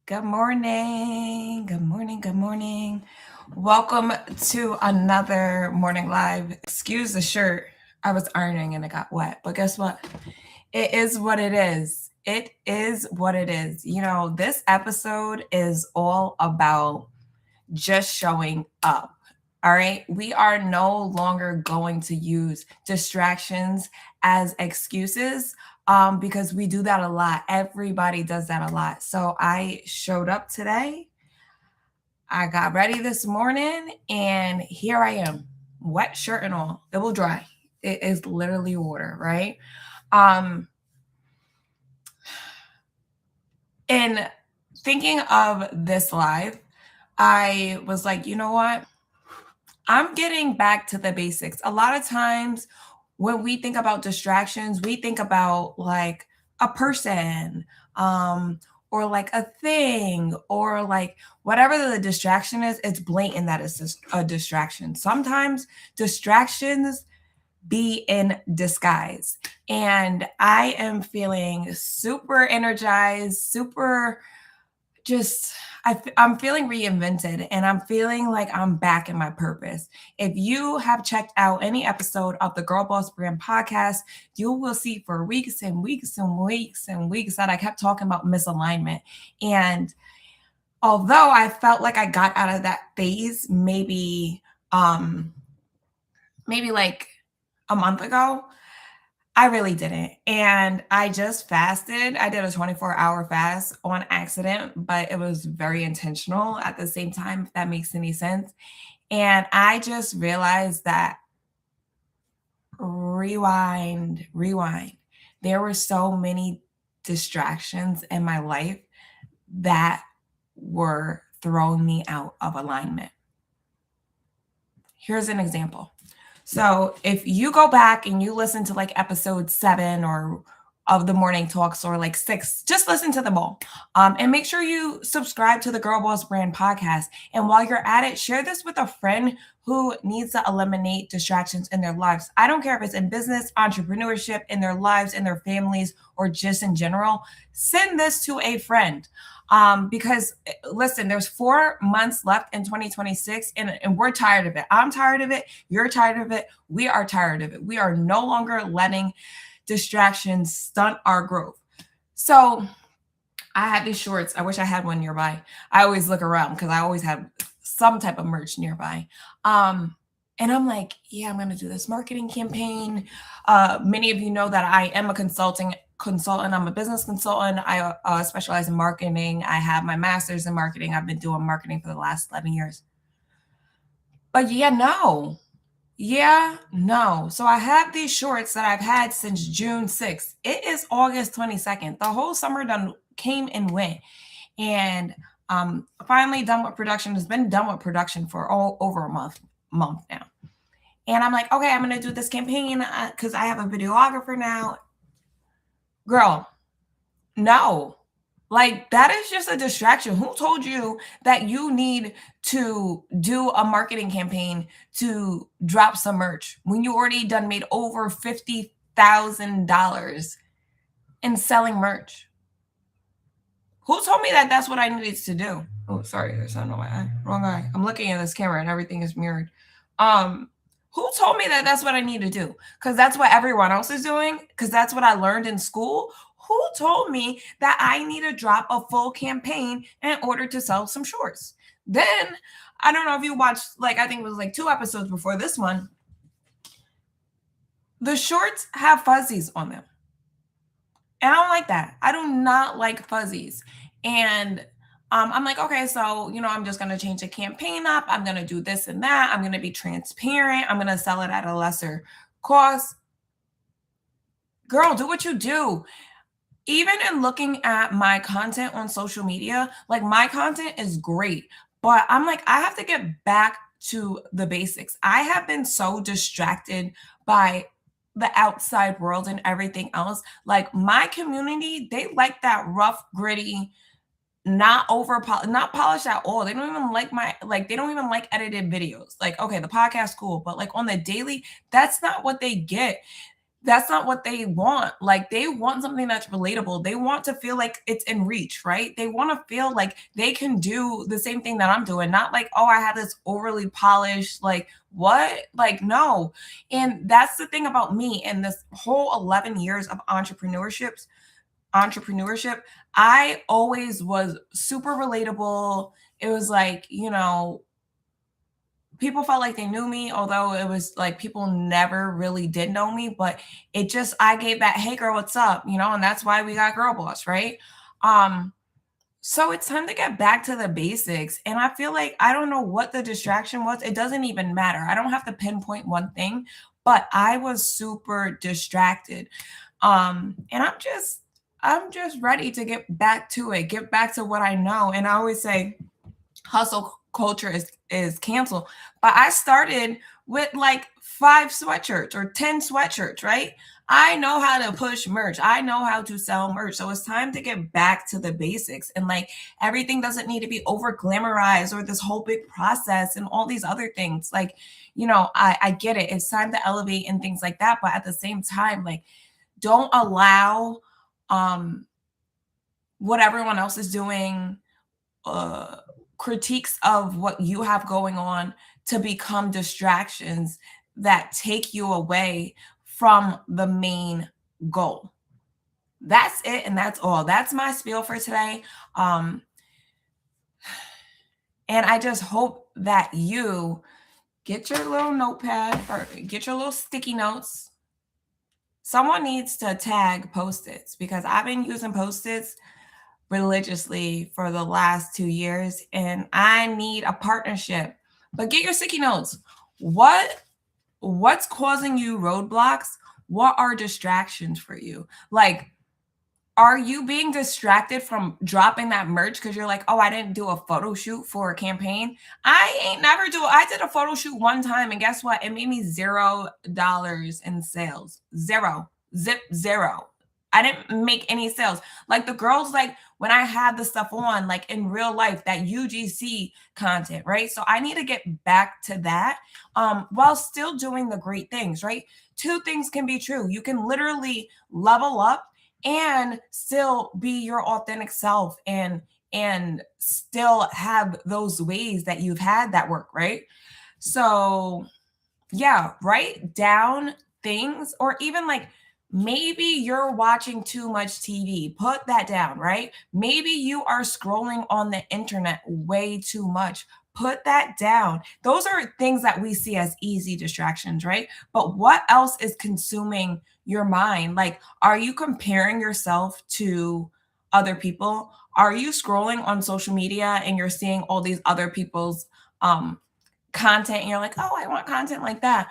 Good morning. Good morning. Good morning. Welcome to another morning live. Excuse the shirt. I was ironing and it got wet, but guess what? It is what it is. It is what it is. This episode is all about just showing up. All right. We are no longer going to use distractions as excuses because we do that a lot. Everybody does that a lot. So I showed up today. I got ready this morning and here I am, wet shirt and all. It will dry. It is literally water, right? Um, in thinking of this live, I was like, you know what? I'm getting back to the basics. A lot of times when we think about distractions, we think about like a person, um, or like a thing, or like whatever the distraction is, it's blatant that it's just a distraction. Sometimes distractions be in disguise. And I am feeling super energized, super just I'm feeling reinvented and I'm feeling like I'm back in my purpose. If you have checked out any episode of the Girl Boss Brand podcast, you will see for weeks and weeks and weeks and weeks that I kept talking about misalignment. And although I felt like I got out of that phase um maybe like a month ago, I really didn't. And I just fasted. I did a 24-hour fast on accident, but it was very intentional at the same time, if that makes any sense. And I just realized that rewind. There were so many distractions in my life that were throwing me out of alignment. Here's an example. So if you go back and you listen to like episode 7 or of the morning talks or like 6, just listen to them all. And make sure you subscribe to the Girl Boss Brand podcast. And while you're at it, share this with a friend who needs to eliminate distractions in their lives. I don't care if it's in business, entrepreneurship, in their lives, in their families, or just in general. Send this to a friend. Because listen, there's 4 months left in 2026 and we're tired of it. I'm tired of it. You're tired of it. We are tired of it. We are no longer letting distractions stunt our growth. So I had these shorts. I wish I had one nearby. I always look around because I always have some type of merch nearby. And I'm like, yeah, I'm going to do this marketing campaign. Many of you know that I am a consultant. I'm a business consultant. I specialize in marketing. I have my master's in marketing. I've been doing marketing for the last 11 years. But no. So I have these shorts that I've had since June 6th. It is August 22nd. The whole summer done came and went. And finally done with production. Has been done with production for over a month now. And I'm like, okay, I'm going to do this campaign because I have a videographer now. Girl, no. Like, that is just a distraction. Who told you that you need to do a marketing campaign to drop some merch when you already done made over $50,000 in selling merch? Who told me that that's what I needed to do? Oh, sorry, there's something on my eye. Wrong eye. I'm looking at this camera and everything is mirrored. Who told me that that's what I need to do? Because that's what everyone else is doing. Because that's what I learned in school. Who told me that I need to drop a full campaign in order to sell some shorts? Then I don't know if you watched, like, I think it was like 2 episodes before this one. The shorts have fuzzies on them. And I don't like that. I do not like fuzzies. And I'm like, okay, so, I'm just going to change the campaign up. I'm going to do this and that. I'm going to be transparent. I'm going to sell it at a lesser cost. Girl, do what you do. Even in looking at my content on social media, like, my content is great, but I'm like, I have to get back to the basics. I have been so distracted by the outside world and everything else. Like, my community, they like that rough, gritty, not not polished at all. They don't even they don't even like edited videos. Like, okay, the podcast cool, but like on the daily, that's not what they get. That's not what they want. Like, they want something that's relatable. They want to feel like it's in reach, right? They want to feel like they can do the same thing that I'm doing, not like, oh, I have this overly polished, like, what? Like, no. And that's the thing about me and this whole 11 years of entrepreneurship, I always was super relatable. It was like, people felt like they knew me, although it was like people never really did know me, but it just I gave that, "Hey girl, what's up?" And that's why we got Girl Boss, right? Um, so it's time to get back to the basics. And I feel like I don't know what the distraction was. It doesn't even matter. I don't have to pinpoint one thing, but I was super distracted. And I'm just ready to get back to it, get back to what I know. And I always say hustle culture is canceled. But I started with like 5 sweatshirts or 10 sweatshirts, right? I know how to push merch. I know how to sell merch. So it's time to get back to the basics. And like everything doesn't need to be over glamorized or this whole big process and all these other things. Like, I get it. It's time to elevate and things like that. But at the same time, like, don't allow um what everyone else is doing, uh, critiques of what you have going on, to become distractions that take you away from the main goal. That's it, and that's all. That's my spiel for today. Um, and I just hope that you get your little notepad or get your little sticky notes. Someone needs to tag Post-its because I've been using Post-its religiously for the last 2 years, and I need a partnership. But get your sticky notes. What's causing you roadblocks? What are distractions for you? Like, are you being distracted from dropping that merch because you're like, oh, I didn't do a photo shoot for a campaign? I did a photo shoot one time, and guess what? It made me $0 in sales. Zero. Zip zero. I didn't make any sales. Like the girls, like when I had the stuff on, like in real life, that UGC content, right? So I need to get back to that, while still doing the great things, right? Two things can be true. You can literally level up and still be your authentic self, and still have those ways that you've had that work, right? So yeah, write down things, or even like maybe you're watching too much TV. Put that down, right? Maybe you are scrolling on the internet way too much. Put that down. Those are things that we see as easy distractions, right? But what else is consuming your mind? Like, are you comparing yourself to other people? Are you scrolling on social media and you're seeing all these other people's content, and you're like, oh, I want content like that?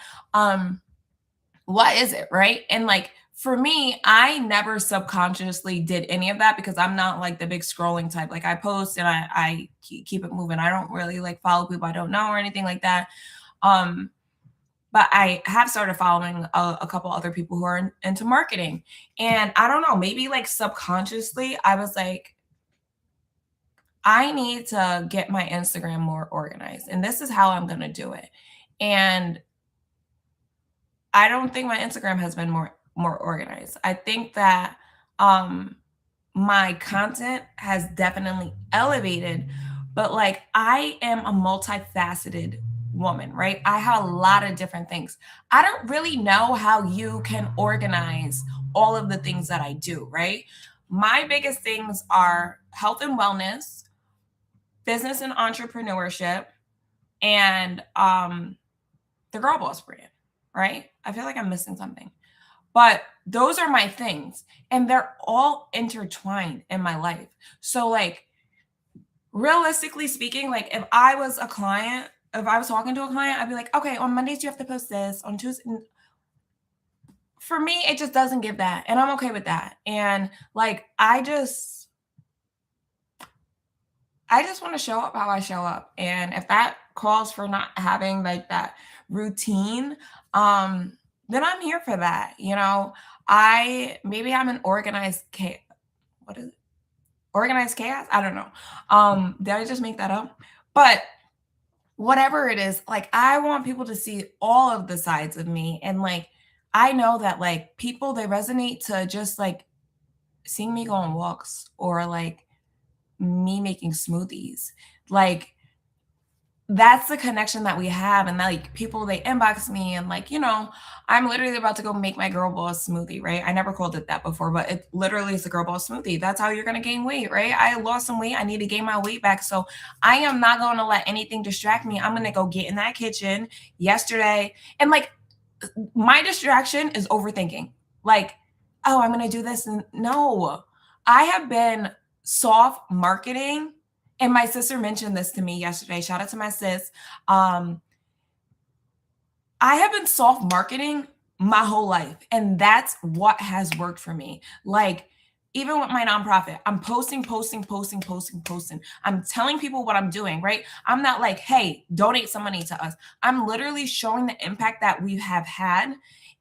What is it, right? And like for me, I never subconsciously did any of that because I'm not like the big scrolling type. Like I post and I keep it moving. I don't really like follow people I don't know or anything like that. um but I have started following a couple other people who are into marketing, and I don't know, maybe like subconsciously I was like, I need to get my Instagram more organized, and this is how I'm going to do it. And I don't think my Instagram has been more organized. I think that um my content has definitely elevated, but like I am a multifaceted woman, right? I have a lot of different things. I don't really know how you can organize all of the things that I do, right? My biggest things are health and wellness, business and entrepreneurship, and the Girl Boss brand, right? I feel like I'm missing something. But those are my things, and they're all intertwined in my life. So, like, realistically speaking, like, if I was talking to a client, I'd be like, okay, on Mondays, you have to post this. On Tuesday, for me, it just doesn't give that. And I'm okay with that. And like, I just want to show up how I show up. And if that calls for not having like that routine, then I'm here for that. Maybe I'm an what is it? Organized chaos? I don't know. Did I just make that up? But whatever it is, like I want people to see all of the sides of me, and like I know that, like, people, they resonate to just, like, seeing me go on walks or, like, me making smoothies. Like, that's the connection that we have, and, like, people, they inbox me and, like, I'm literally about to go make my Girl Boss smoothie, right? I never called it that before, but it literally is a Girl Boss smoothie. That's how you're gonna gain weight, right? I lost some weight, I need to gain my weight back, so I am not gonna let anything distract me. I'm gonna go get in that kitchen yesterday, and, like, my distraction is overthinking. Like, "Oh, I'm gonna do this," and no. I have been soft marketing, and my sister mentioned this to me yesterday. Shout out to my sis. Um, I have been soft marketing my whole life, and that's what has worked for me. Like, even with my nonprofit, I'm posting, posting, posting, posting, posting. I'm telling people what I'm doing, right? I'm not like, hey, donate some money to us. I'm literally showing the impact that we have had.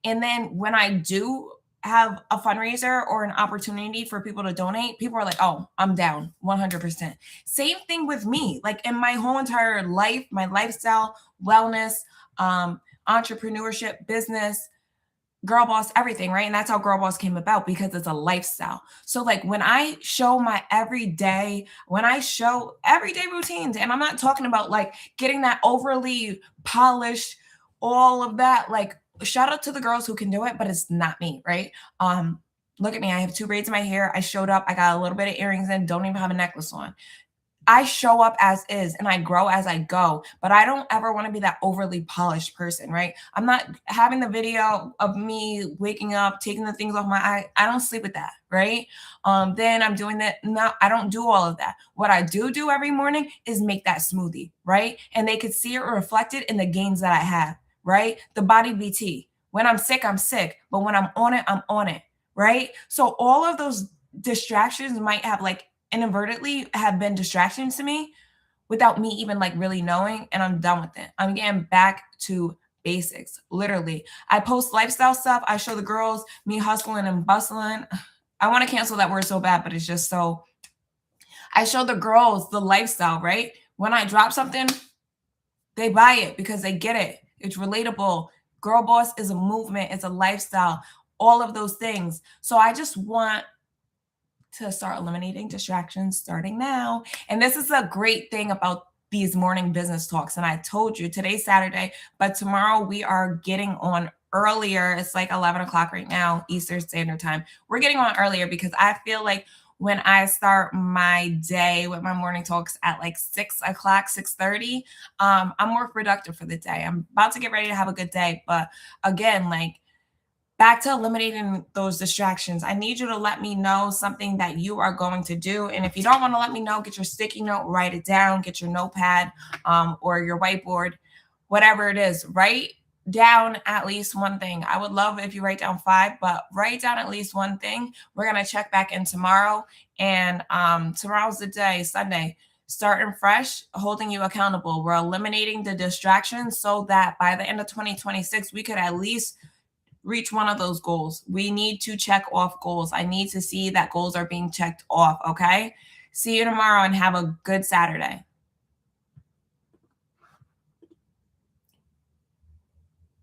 And then when I do have a fundraiser or an opportunity for people to donate, people are like, oh, I'm down 100%. Same thing with me. Like in my whole entire life, my lifestyle, wellness, um, entrepreneurship, business, Girl Boss, everything, right? And that's how Girl Boss came about because it's a lifestyle. So, like, when I show my everyday, when I show everyday routines, and I'm not talking about like getting that overly polished, all of that. Like, shout out to the girls who can do it, but it's not me, right? Look at me. I have two braids in my hair. I showed up. I got a little bit of earrings in. Don't even have a necklace on. I show up as is and I grow as I go, but I don't ever want to be that overly polished person, right? I'm not having the video of me waking up, taking the things off my eye. I don't sleep with that, right? Then I'm doing that. No, I don't do all of that. What I do every morning is make that smoothie, right? And they could see it reflected in the gains that I have, right? The body BT. When I'm sick, I'm sick, but when I'm on it, right? So all of those distractions might have like inadvertently have been distractions to me without me even like really knowing, and I'm done with it. I'm getting back to basics. Literally, I post lifestyle stuff. I show the girls me hustling and bustling. I want to cancel that word so bad, but it's just so. I show the girls the lifestyle, right? When I drop something, they buy it because they get it. It's relatable. Girl Boss is a movement, it's a lifestyle, all of those things. So I just want to start eliminating distractions starting now. And this is a great thing about these morning business talks. And I told you today's Saturday, but tomorrow we are getting on earlier. It's like 11 o'clock right now, Eastern Standard Time. We're getting on earlier because I feel like when I start my day with my morning talks at like 6 o'clock, 6:30, I'm more productive for the day. I'm about to get ready to have a good day. But again, like back to eliminating those distractions. I need you to let me know something that you are going to do. And if you don't want to let me know, get your sticky note, write it down, get your notepad or your whiteboard, whatever it is, write down at least one thing. I would love if you write down five, but write down at least one thing. We're going to check back in tomorrow. And tomorrow's the day, Sunday. Starting fresh, holding you accountable. We're eliminating the distractions so that by the end of 2026, we could at least reach one of those goals. We need to check off goals. I need to see that goals are being checked off. Okay. See you tomorrow and have a good Saturday.